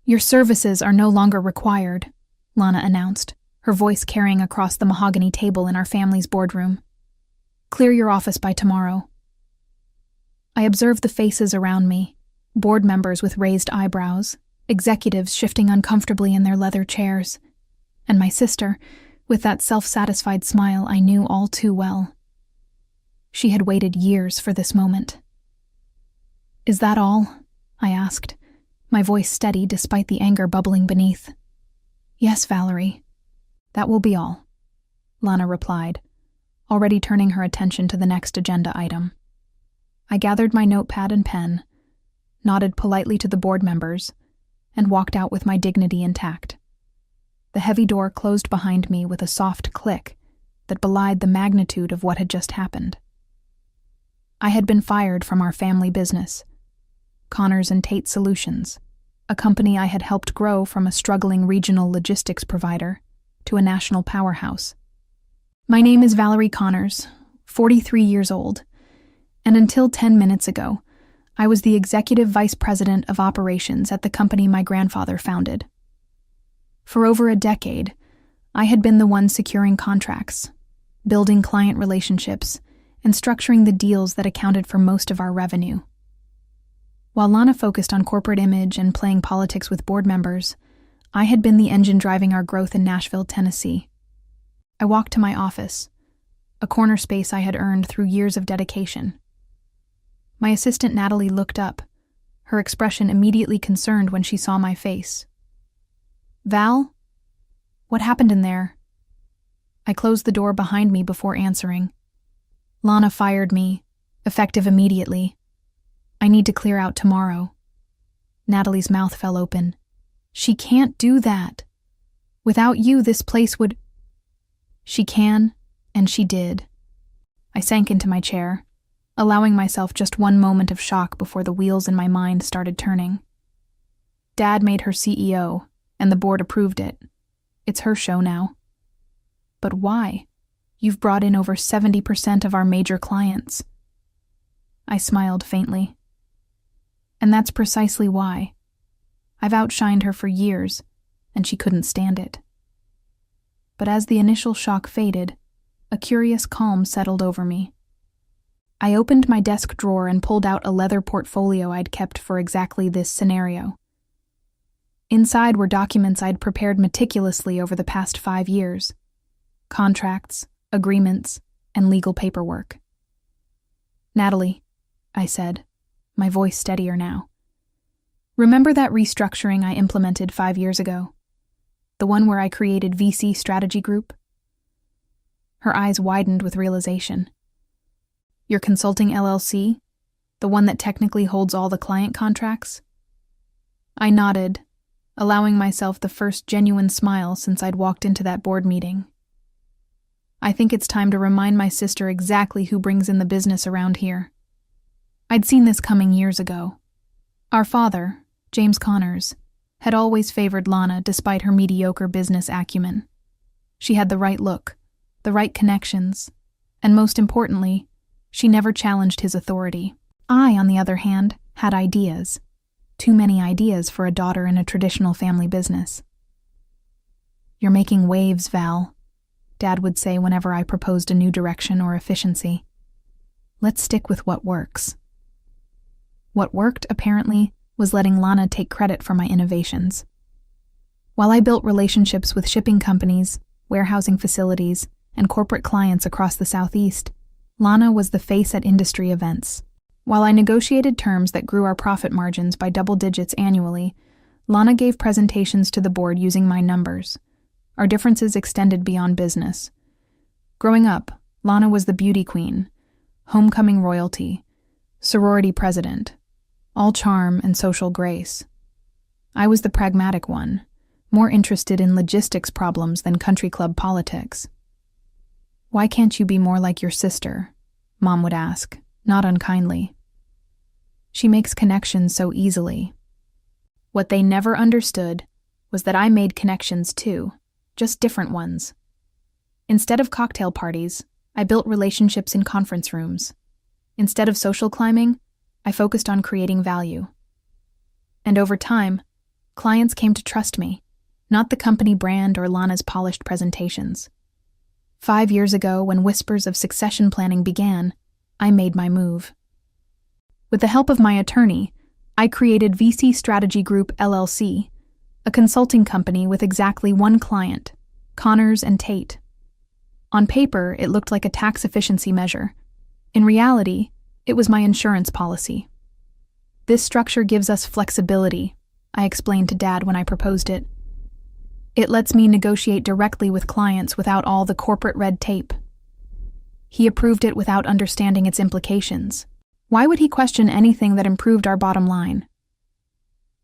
"Your services are no longer required," Lana announced, her voice carrying across the mahogany table in our family's boardroom. "Clear your office by tomorrow." I observed the faces around me, board members with raised eyebrows, executives shifting uncomfortably in their leather chairs, and my sister, with that self-satisfied smile I knew all too well. She had waited years for this moment. "Is that all?" I asked, my voice steady despite the anger bubbling beneath. "Yes, Valerie, that will be all," Lana replied, already turning her attention to the next agenda item. I gathered my notepad and pen, nodded politely to the board members, and walked out with my dignity intact. The heavy door closed behind me with a soft click that belied the magnitude of what had just happened. I had been fired from our family business, Connors and Tate Solutions, a company I had helped grow from a struggling regional logistics provider to a national powerhouse. My name is Valerie Connors, 43 years old, and until 10 minutes ago, I was the executive vice president of operations at the company my grandfather founded. For over a decade, I had been the one securing contracts, building client relationships, and structuring the deals that accounted for most of our revenue. While Lana focused on corporate image and playing politics with board members, I had been the engine driving our growth in Nashville, Tennessee. I walked to my office, a corner space I had earned through years of dedication. My assistant Natalie looked up, her expression immediately concerned when she saw my face. "Val? What happened in there?" I closed the door behind me before answering. "Lana fired me, effective immediately. I need to clear out tomorrow." Natalie's mouth fell open. "She can't do that. Without you, this place would—" "She can, and she did." I sank into my chair, allowing myself just one moment of shock before the wheels in my mind started turning. Dad made her CEO, and the board approved it. It's her show now. But why? You've brought in over 70% of our major clients. I smiled faintly. And that's precisely why. I've outshined her for years, and she couldn't stand it. But as the initial shock faded, a curious calm settled over me. I opened my desk drawer and pulled out a leather portfolio I'd kept for exactly this scenario. Inside were documents I'd prepared meticulously over the past 5 years. Contracts, agreements, and legal paperwork. "Natalie," I said, my voice steadier now. "Remember that restructuring I implemented 5 years ago? The one where I created VC Strategy Group?" Her eyes widened with realization. "Your consulting LLC? The one that technically holds all the client contracts?" I nodded, allowing myself the first genuine smile since I'd walked into that board meeting. I think it's time to remind my sister exactly who brings in the business around here. I'd seen this coming years ago. Our father, James Connors, had always favored Lana despite her mediocre business acumen. She had the right look, the right connections, and most importantly, she never challenged his authority. I, on the other hand, had ideas. Too many ideas for a daughter in a traditional family business. "You're making waves, Val," Dad would say whenever I proposed a new direction or efficiency. "Let's stick with what works." What worked, apparently, was letting Lana take credit for my innovations. While I built relationships with shipping companies, warehousing facilities, and corporate clients across the Southeast, Lana was the face at industry events. While I negotiated terms that grew our profit margins by double digits annually, Lana gave presentations to the board using my numbers. Our differences extended beyond business. Growing up, Lana was the beauty queen, homecoming royalty, sorority president, all charm and social grace. I was the pragmatic one, more interested in logistics problems than country club politics. "Why can't you be more like your sister?" Mom would ask, not unkindly. "She makes connections so easily." What they never understood was that I made connections too, just different ones. Instead of cocktail parties, I built relationships in conference rooms. Instead of social climbing, I focused on creating value. And over time, Clients came to trust me, not the company brand or Lana's polished presentations. 5 years ago, when whispers of succession planning began, I made my move. With the help of my attorney, I created VC Strategy Group LLC, a consulting company with exactly one client, Connors and Tate. On paper, it looked like a tax efficiency measure. In reality, it was my insurance policy. This structure gives us flexibility, I explained to Dad when I proposed it. It lets me negotiate directly with clients without all the corporate red tape. He approved it without understanding its implications. Why would he question anything that improved our bottom line?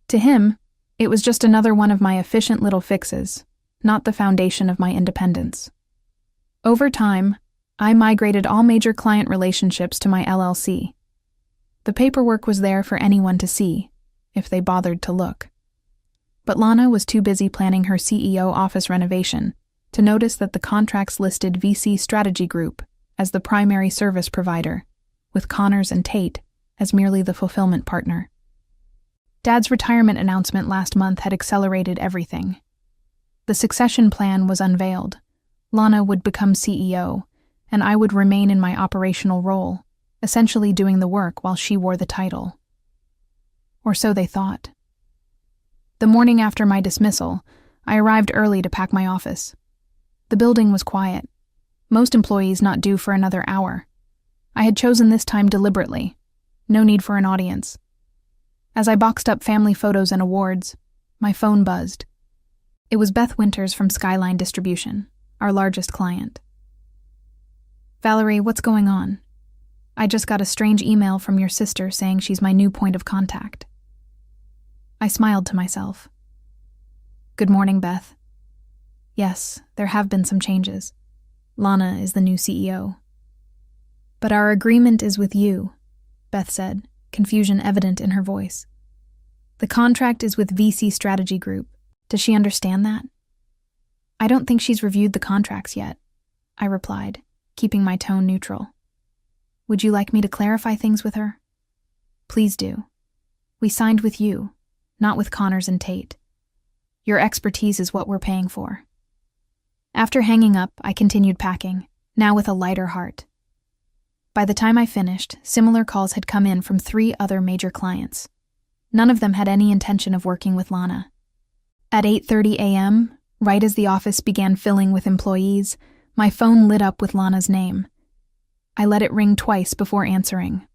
To him, it was just another one of my efficient little fixes, not the foundation of my independence. Over time, I migrated all major client relationships to my LLC. The paperwork was there for anyone to see, if they bothered to look. But Lana was too busy planning her CEO office renovation to notice that the contracts listed VC Strategy Group as the primary service provider, with Connors and Tate as merely the fulfillment partner. Dad's retirement announcement last month had accelerated everything. The succession plan was unveiled. Lana would become CEO, and I would remain in my operational role, essentially doing the work while she wore the title. Or so they thought. The morning after my dismissal, I arrived early to pack my office. The building was quiet, most employees not due for another hour. I had chosen this time deliberately. No need for an audience. As I boxed up family photos and awards, my phone buzzed. It was Beth Winters from Skyline Distribution, our largest client. "Valerie, what's going on? I just got a strange email from your sister saying she's my new point of contact." I smiled to myself. "Good morning, Beth. Yes, there have been some changes. Lana is the new CEO. But our agreement is with you," Beth said, confusion evident in her voice. "The contract is with VC Strategy Group. Does she understand that?" "I don't think she's reviewed the contracts yet," I replied, keeping my tone neutral. "Would you like me to clarify things with her?" "Please do. We signed with you, not with Connors and Tate. Your expertise is what we're paying for." After hanging up, I continued packing, now with a lighter heart. By the time I finished, similar calls had come in from 3 other major clients. None of them had any intention of working with Lana. At 8:30 a.m., right as the office began filling with employees, my phone lit up with Lana's name. I let it ring twice before answering.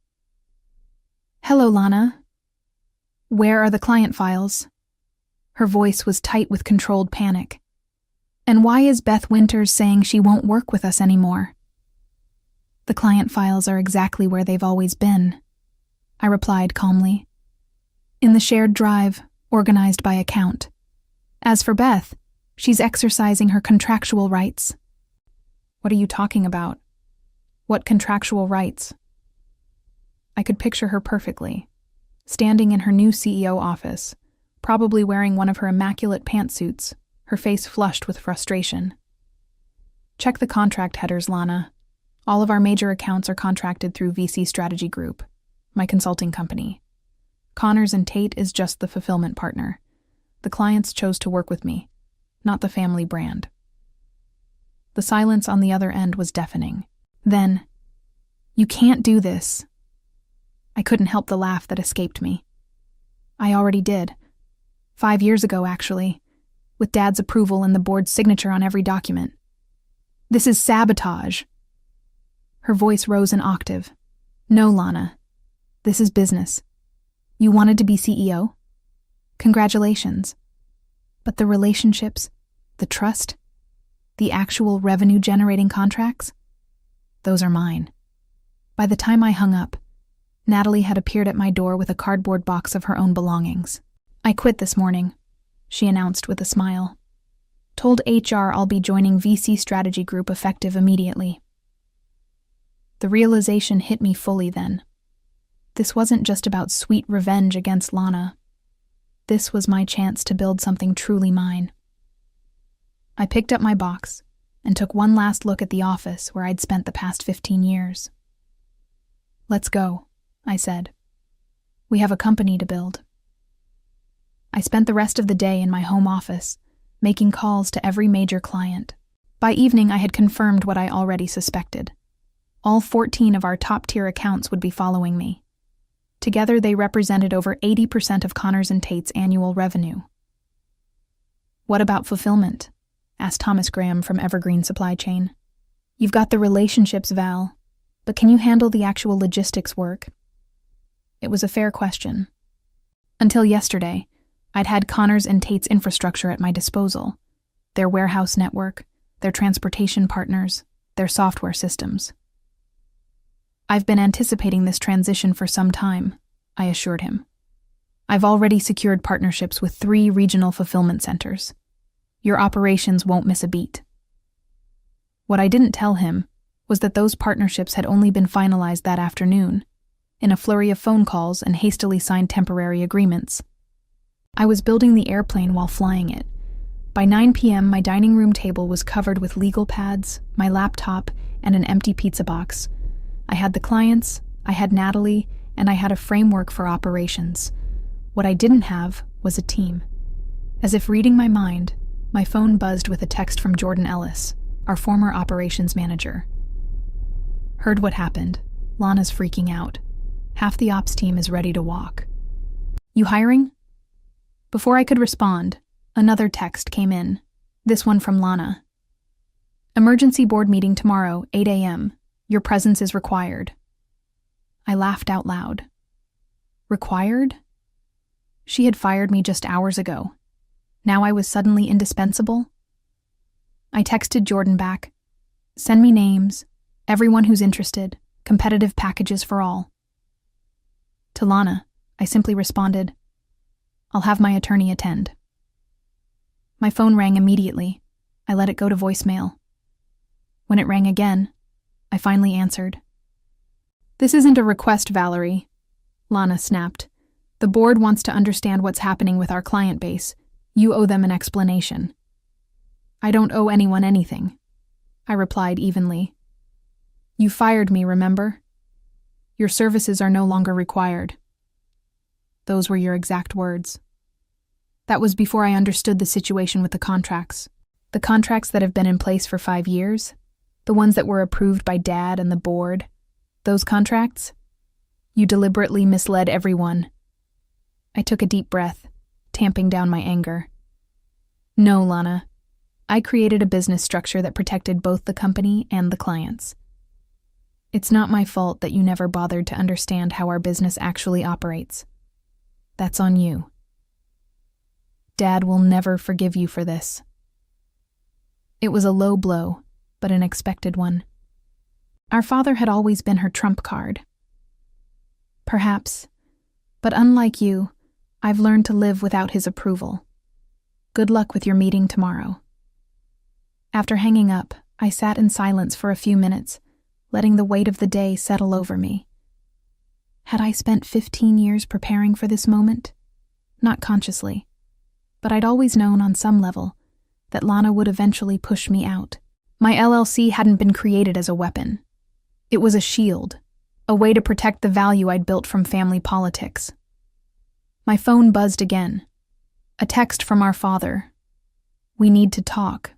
"Hello, Lana. Where are the client files?" Her voice was tight with controlled panic. "And why is Beth Winters saying she won't work with us anymore?" "The client files are exactly where they've always been," I replied calmly. "In the shared drive, organized by account. As for Beth, she's exercising her contractual rights." "What are you talking about? What contractual rights?" I could picture her perfectly, standing in her new CEO office, probably wearing one of her immaculate pantsuits, her face flushed with frustration. "Check the contract headers, Lana. All of our major accounts are contracted through VC Strategy Group, my consulting company. Connors and Tate is just the fulfillment partner. The clients chose to work with me, not the family brand." The silence on the other end was deafening. Then, "You can't do this." I couldn't help the laugh that escaped me. I already did. 5 years ago, actually, with Dad's approval and the board's signature on every document. "This is sabotage." Her voice rose an octave. "No, Lana. This is business. You wanted to be CEO? Congratulations. But the relationships, the trust, the actual revenue-generating contracts? Those are mine." By the time I hung up, Natalie had appeared at my door with a cardboard box of her own belongings. "I quit this morning," she announced with a smile. "Told HR I'll be joining VC Strategy Group effective immediately." The realization hit me fully then. This wasn't just about sweet revenge against Lana. This was my chance to build something truly mine. I picked up my box and took one last look at the office where I'd spent the past 15 years. "Let's go," I said. "We have a company to build." I spent the rest of the day in my home office, making calls to every major client. By evening, I had confirmed what I already suspected. All 14 of our top-tier accounts would be following me. Together, they represented over 80% of Connors & Tate's annual revenue. "What about fulfillment?" asked Thomas Graham from Evergreen Supply Chain. "You've got the relationships, Val, but can you handle the actual logistics work?" It was a fair question. Until yesterday, I'd had Connors & Tate's infrastructure at my disposal, their warehouse network, their transportation partners, their software systems. "I've been anticipating this transition for some time," I assured him. "I've already secured partnerships with 3 regional fulfillment centers. Your operations won't miss a beat." What I didn't tell him was that those partnerships had only been finalized that afternoon, in a flurry of phone calls and hastily signed temporary agreements. I was building the airplane while flying it. By 9 p.m., my dining room table was covered with legal pads, my laptop, and an empty pizza box. I had the clients, I had Natalie, and I had a framework for operations. What I didn't have was a team. As if reading my mind, my phone buzzed with a text from Jordan Ellis, our former operations manager. "Heard what happened. Lana's freaking out. Half the ops team is ready to walk. You hiring?" Before I could respond, another text came in, this one from Lana. "Emergency board meeting tomorrow, 8 a.m. Your presence is required." I laughed out loud. Required? She had fired me just hours ago. Now I was suddenly indispensable? I texted Jordan back. "Send me names, everyone who's interested, competitive packages for all." To Lana, I simply responded, "I'll have my attorney attend." My phone rang immediately. I let it go to voicemail. When it rang again, I finally answered. "This isn't a request, Valerie," Lana snapped. "The board wants to understand what's happening with our client base. You owe them an explanation." "I don't owe anyone anything," I replied evenly. "You fired me, remember? Your services are no longer required." Those were your exact words. That was before I understood the situation with the contracts. The contracts that have been in place for 5 years, the ones that were approved by Dad and the board, those contracts? You deliberately misled everyone. I took a deep breath, tamping down my anger. "No, Lana. I created a business structure that protected both the company and the clients. It's not my fault that you never bothered to understand how our business actually operates. That's on you. Dad will never forgive you for this." It was a low blow, but an expected one. Our father had always been her trump card. Perhaps, but unlike you, I've learned to live without his approval. Good luck with your meeting tomorrow. After hanging up, I sat in silence for a few minutes, letting the weight of the day settle over me. Had I spent 15 years preparing for this moment? Not consciously, but I'd always known on some level that Lana would eventually push me out. My LLC hadn't been created as a weapon. It was a shield, a way to protect the value I'd built from family politics. My phone buzzed again. A text from our father. "We need to talk."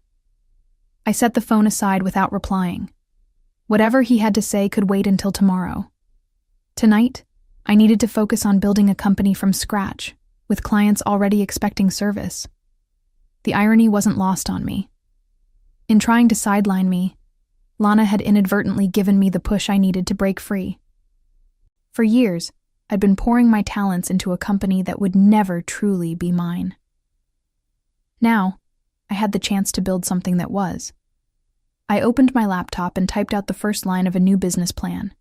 I set the phone aside without replying. Whatever he had to say could wait until tomorrow. Tonight, I needed to focus on building a company from scratch, with clients already expecting service. The irony wasn't lost on me. In trying to sideline me, Lana had inadvertently given me the push I needed to break free. For years, I'd been pouring my talents into a company that would never truly be mine. Now, I had the chance to build something that was. I opened my laptop and typed out the first line of a new business plan.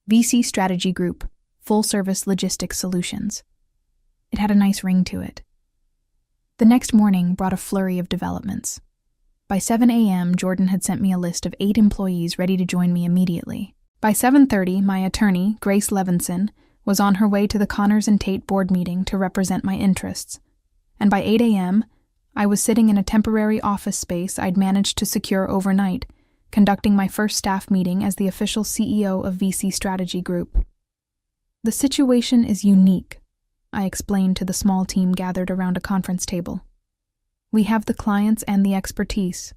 VC Strategy Group, Full-Service Logistics Solutions. It had a nice ring to it. The next morning brought a flurry of developments. By 7 a.m., Jordan had sent me a list of 8 employees ready to join me immediately. By 7:30, my attorney, Grace Levinson, was on her way to the Connors & Tate board meeting to represent my interests. And by 8 a.m., I was sitting in a temporary office space I'd managed to secure overnight, conducting my first staff meeting as the official CEO of VC Strategy Group. "The situation is unique," I explained to the small team gathered around a conference table. We have the clients and the expertise,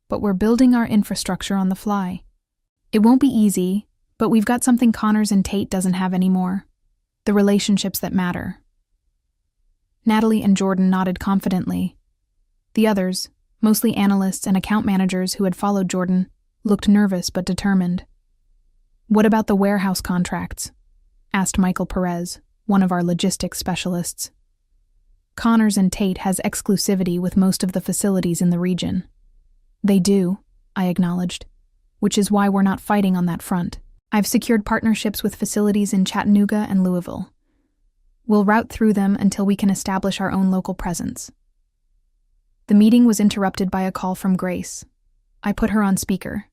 but we're building our infrastructure on the fly. It won't be easy, but we've got something Connors and Tate doesn't have anymore: the relationships that matter. Natalie and Jordan nodded confidently. The others, mostly analysts and account managers who had followed Jordan, looked nervous but determined. "What about the warehouse contracts?" asked Michael Perez, one of our logistics specialists. "Connors and Tate has exclusivity with most of the facilities in the region." "They do," I acknowledged, "which is why we're not fighting on that front. I've secured partnerships with facilities in Chattanooga and Louisville. We'll route through them until we can establish our own local presence." The meeting was interrupted by a call from Grace. I put her on speaker.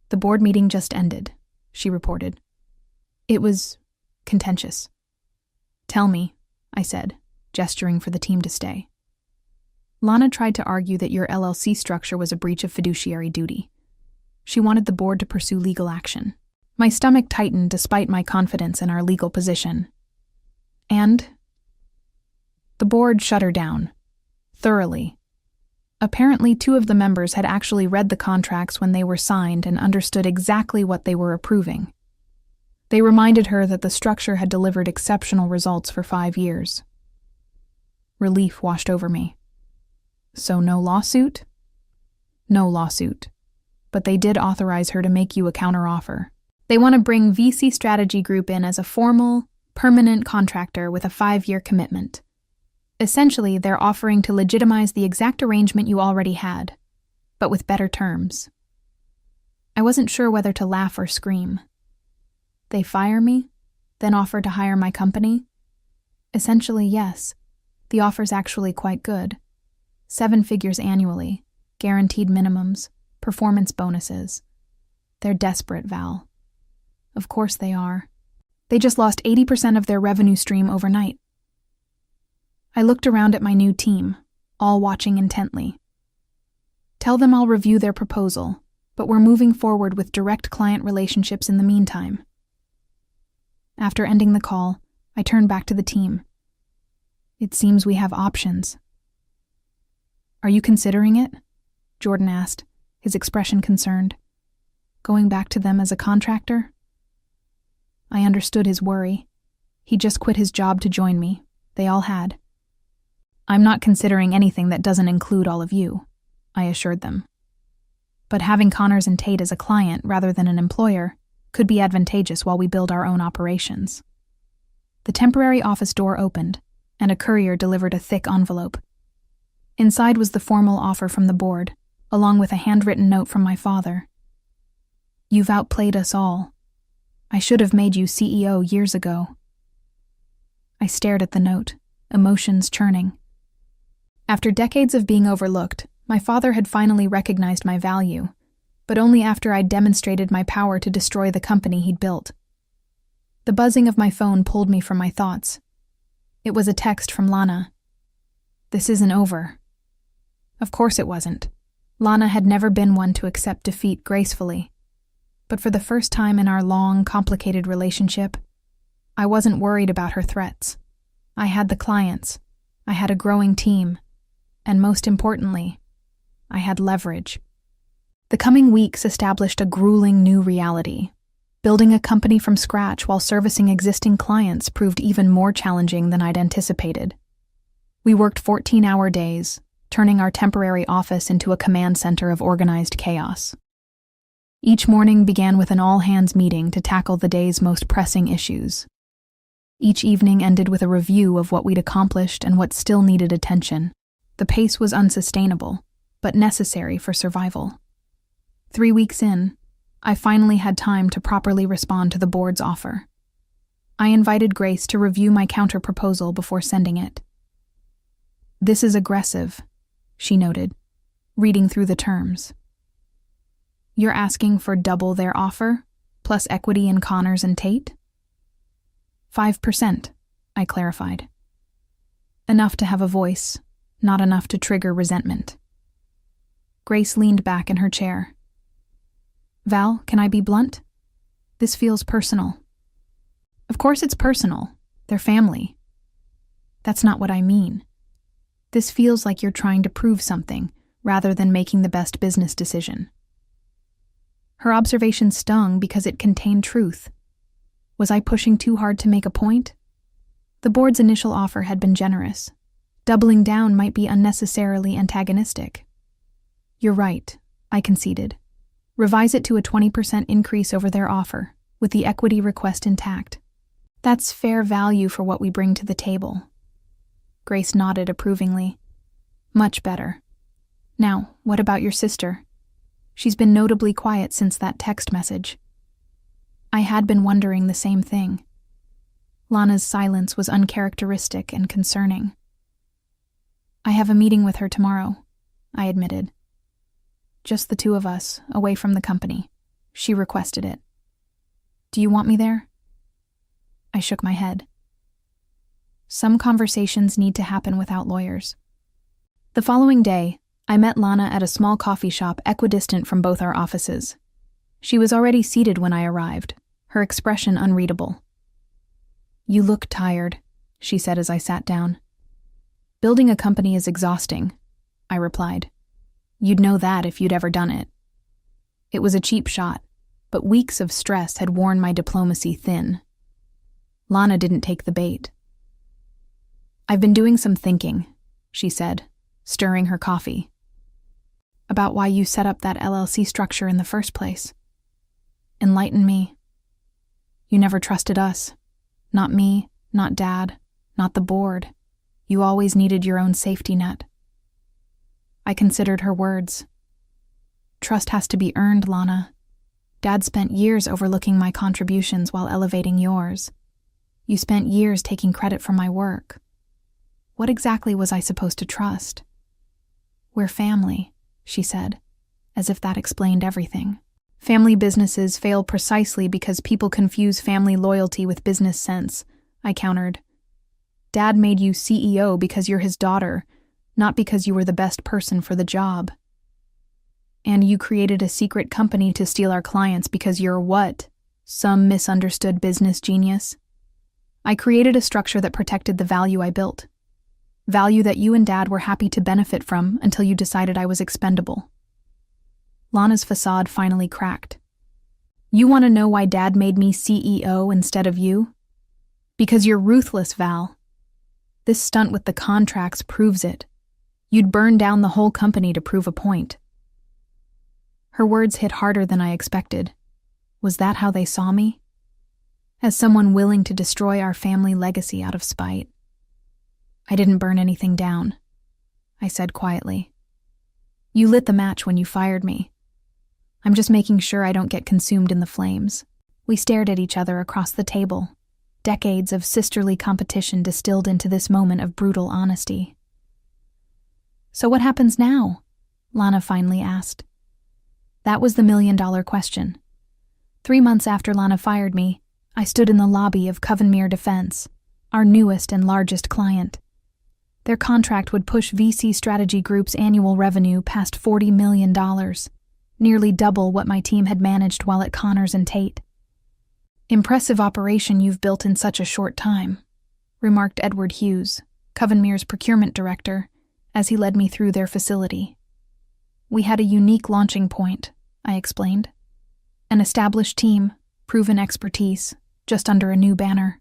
"The board meeting just ended," she reported. "It was contentious." "Tell me," I said, gesturing for the team to stay. "Lana tried to argue that your LLC structure was a breach of fiduciary duty. She wanted the board to pursue legal action." My stomach tightened despite my confidence in our legal position. And the board shut her down. Thoroughly. Apparently, 2 of the members had actually read the contracts when they were signed and understood exactly what they were approving. They reminded her that the structure had delivered exceptional results for 5 years. Relief washed over me. "So no lawsuit?" "No lawsuit. But they did authorize her to make you a counteroffer. They want to bring VC Strategy Group in as a formal, permanent contractor with a 5-year commitment. Essentially, they're offering to legitimize the exact arrangement you already had, but with better terms." I wasn't sure whether to laugh or scream. They fire me, then offer to hire my company? Essentially, yes. The offer's actually quite good. 7 figures annually, guaranteed minimums, performance bonuses. They're desperate, Val. Of course they are. They just lost 80% of their revenue stream overnight. I looked around at my new team, all watching intently. "Tell them I'll review their proposal, but we're moving forward with direct client relationships in the meantime." After ending the call, I turned back to the team. "It seems we have options." "Are you considering it?" Jordan asked, his expression concerned. "Going back to them as a contractor?" I understood his worry. He just quit his job to join me. They all had. "I'm not considering anything that doesn't include all of you," I assured them. "But having Connors and Tate as a client rather than an employer could be advantageous while we build our own operations." The temporary office door opened, and a courier delivered a thick envelope. Inside was the formal offer from the board, along with a handwritten note from my father. "You've outplayed us all. I should have made you CEO years ago." I stared at the note, emotions churning. After decades of being overlooked, my father had finally recognized my value, but only after I'd demonstrated my power to destroy the company he'd built. The buzzing of my phone pulled me from my thoughts. It was a text from Lana. "This isn't over." Of course it wasn't. Lana had never been one to accept defeat gracefully. But for the first time in our long, complicated relationship, I wasn't worried about her threats. I had the clients. I had a growing team. And most importantly, I had leverage. The coming weeks established a grueling new reality. Building a company from scratch while servicing existing clients proved even more challenging than I'd anticipated. We worked 14-hour days, turning our temporary office into a command center of organized chaos. Each morning began with an all-hands meeting to tackle the day's most pressing issues. Each evening ended with a review of what we'd accomplished and what still needed attention. The pace was unsustainable, but necessary for survival. 3 weeks in, I finally had time to properly respond to the board's offer. I invited Grace to review my counter-proposal before sending it. "This is aggressive," she noted, reading through the terms. "You're asking for double their offer, plus equity in Connors and Tate?" 5%, I clarified. Enough to have a voice, not enough to trigger resentment. Grace leaned back in her chair. "Val, can I be blunt? This feels personal." "Of course it's personal. They're family. That's not what I mean. This feels like you're trying to prove something, rather than making the best business decision." Her observation stung because it contained truth. Was I pushing too hard to make a point? The board's initial offer had been generous. Doubling down might be unnecessarily antagonistic. "You're right," I conceded. "Revise it to a 20% increase over their offer, with the equity request intact. That's fair value for what we bring to the table." Grace nodded approvingly. "Much better. Now, what about your sister? She's been notably quiet since that text message." I had been wondering the same thing. Lana's silence was uncharacteristic and concerning. "I have a meeting with her tomorrow," I admitted. "Just the two of us, away from the company. She requested it. Do you want me there?" I shook my head. Some conversations need to happen without lawyers. The following day, I met Lana at a small coffee shop equidistant from both our offices. She was already seated when I arrived, her expression unreadable. "You look tired," she said as I sat down. "Building a company is exhausting," I replied. "You'd know that if you'd ever done it." It was a cheap shot, but weeks of stress had worn my diplomacy thin. Lana didn't take the bait. "I've been doing some thinking," she said, stirring her coffee. "About why you set up that LLC structure in the first place. Enlighten me. You never trusted us. Not me, not Dad, not the board. You always needed your own safety net." I considered her words. "Trust has to be earned, Lana. Dad spent years overlooking my contributions while elevating yours. You spent years taking credit for my work. What exactly was I supposed to trust?" "We're family," she said, as if that explained everything. "Family businesses fail precisely because people confuse family loyalty with business sense," I countered. "Dad made you CEO because you're his daughter, not because you were the best person for the job. And you created a secret company to steal our clients because you're what? Some misunderstood business genius? I created a structure that protected the value I built. Value that you and Dad were happy to benefit from until you decided I was expendable." Lana's facade finally cracked. "You want to know why Dad made me CEO instead of you? Because you're ruthless, Val. This stunt with the contracts proves it. You'd burn down the whole company to prove a point." Her words hit harder than I expected. Was that how they saw me? As someone willing to destroy our family legacy out of spite? "I didn't burn anything down," I said quietly. "You lit the match when you fired me. I'm just making sure I don't get consumed in the flames." We stared at each other across the table, decades of sisterly competition distilled into this moment of brutal honesty. "So what happens now?" Lana finally asked. That was the million-dollar question. 3 months after Lana fired me, I stood in the lobby of Covenmere Defense, our newest and largest client. Their contract would push VC Strategy Group's annual revenue past $40 million, nearly double what my team had managed while at Connors and Tate. "Impressive operation you've built in such a short time," remarked Edward Hughes, Covenmere's procurement director, as he led me through their facility. "We had a unique launching point," I explained. "An established team, proven expertise, just under a new banner.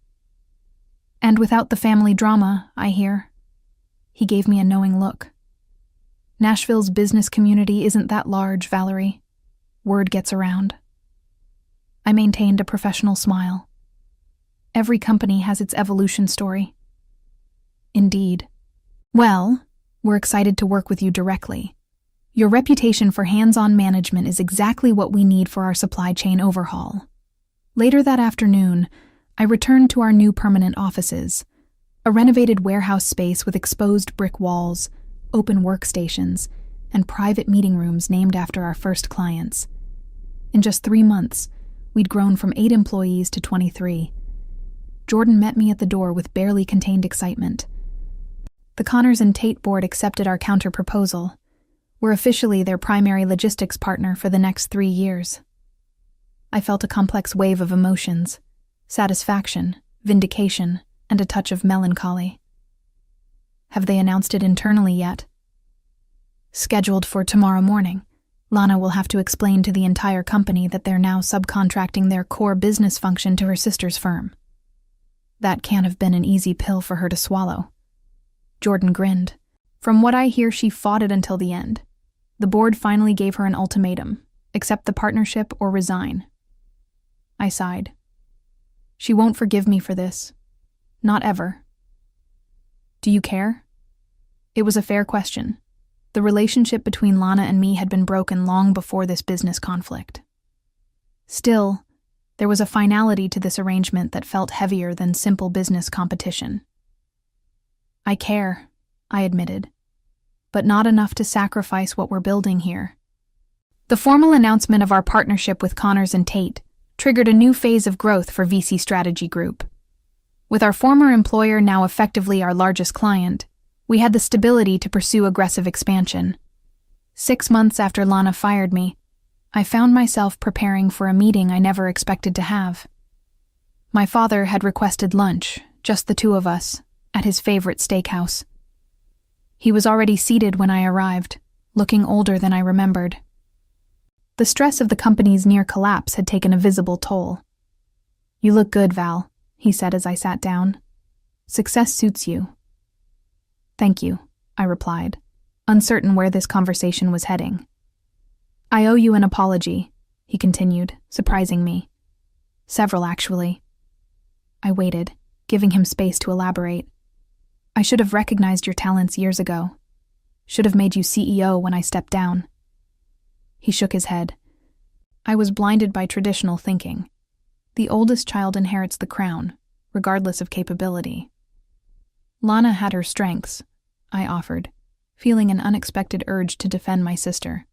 And without the family drama, I hear." He gave me a knowing look. "Nashville's business community isn't that large, Valerie. Word gets around." I maintained a professional smile. "Every company has its evolution story." "Indeed. Well, we're excited to work with you directly. Your reputation for hands-on management is exactly what we need for our supply chain overhaul." Later that afternoon, I returned to our new permanent offices, a renovated warehouse space with exposed brick walls, open workstations, and private meeting rooms named after our first clients. In just 3 months, we'd grown from 8 employees to 23. Jordan met me at the door with barely contained excitement. The Connors and Tate board accepted our counter-proposal. We're officially their primary logistics partner for the next 3 years. I felt a complex wave of emotions: satisfaction, vindication, and a touch of melancholy. Have they announced it internally yet? Scheduled for tomorrow morning. Lana will have to explain to the entire company that they're now subcontracting their core business function to her sister's firm. That can't have been an easy pill for her to swallow. Jordan grinned. From what I hear, she fought it until the end. The board finally gave her an ultimatum: accept the partnership or resign. I sighed. She won't forgive me for this. Not ever. Do you care? It was a fair question. The relationship between Lana and me had been broken long before this business conflict. Still, there was a finality to this arrangement that felt heavier than simple business competition. I care, I admitted, but not enough to sacrifice what we're building here. The formal announcement of our partnership with Connors and Tate triggered a new phase of growth for VC Strategy Group. With our former employer now effectively our largest client, we had the stability to pursue aggressive expansion. 6 months after Lana fired me, I found myself preparing for a meeting I never expected to have. My father had requested lunch, just the two of us, at his favorite steakhouse. He was already seated when I arrived, looking older than I remembered. The stress of the company's near collapse had taken a visible toll. "You look good, Val," he said as I sat down. "Success suits you." "Thank you," I replied, uncertain where this conversation was heading. "I owe you an apology," he continued, surprising me. "Several, actually." I waited, giving him space to elaborate. "I should have recognized your talents years ago. Should have made you CEO when I stepped down." He shook his head. "I was blinded by traditional thinking. The oldest child inherits the crown, regardless of capability." "Lana had her strengths," I offered, feeling an unexpected urge to defend my sister.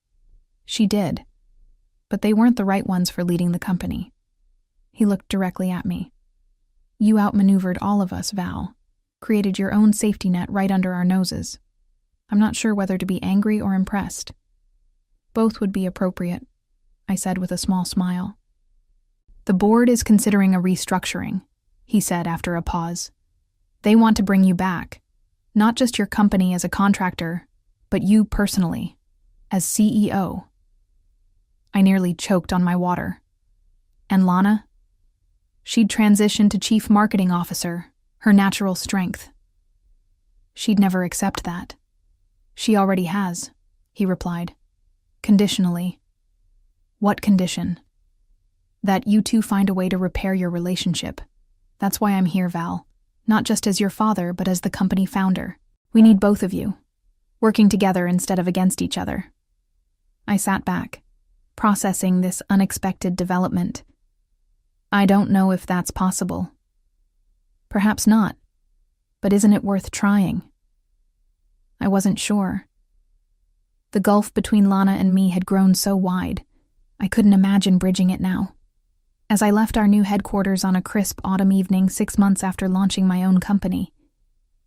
"She did, but they weren't the right ones for leading the company." He looked directly at me. "You outmaneuvered all of us, Val. Created your own safety net right under our noses. I'm not sure whether to be angry or impressed." "Both would be appropriate," I said with a small smile. "The board is considering a restructuring," he said after a pause. "They want to bring you back, not just your company as a contractor, but you personally, as CEO." I nearly choked on my water. "And Lana?" "She'd transition to Chief Marketing Officer, her natural strength." "She'd never accept that." "She already has," he replied. "Conditionally." "What condition?" "That you two find a way to repair your relationship. That's why I'm here, Val. Not just as your father, but as the company founder. We need both of you, working together instead of against each other." I sat back, processing this unexpected development. "I don't know if that's possible." "Perhaps not, but isn't it worth trying?" I wasn't sure. The gulf between Lana and me had grown so wide, I couldn't imagine bridging it now. As I left our new headquarters on a crisp autumn evening 6 months after launching my own company,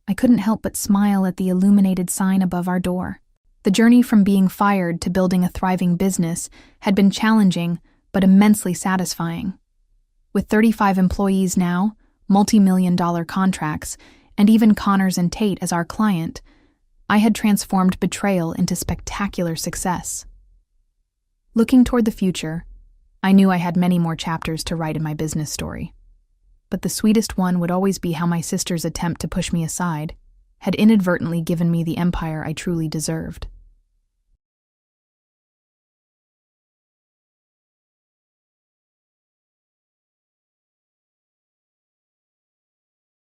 I couldn't help but smile at the illuminated sign above our door. The journey from being fired to building a thriving business had been challenging but immensely satisfying. With 35 employees now, multi-million-dollar contracts, and even Connors and Tate as our client, I had transformed betrayal into spectacular success. Looking toward the future, I knew I had many more chapters to write in my business story. But the sweetest one would always be how my sister's attempt to push me aside had inadvertently given me the empire I truly deserved.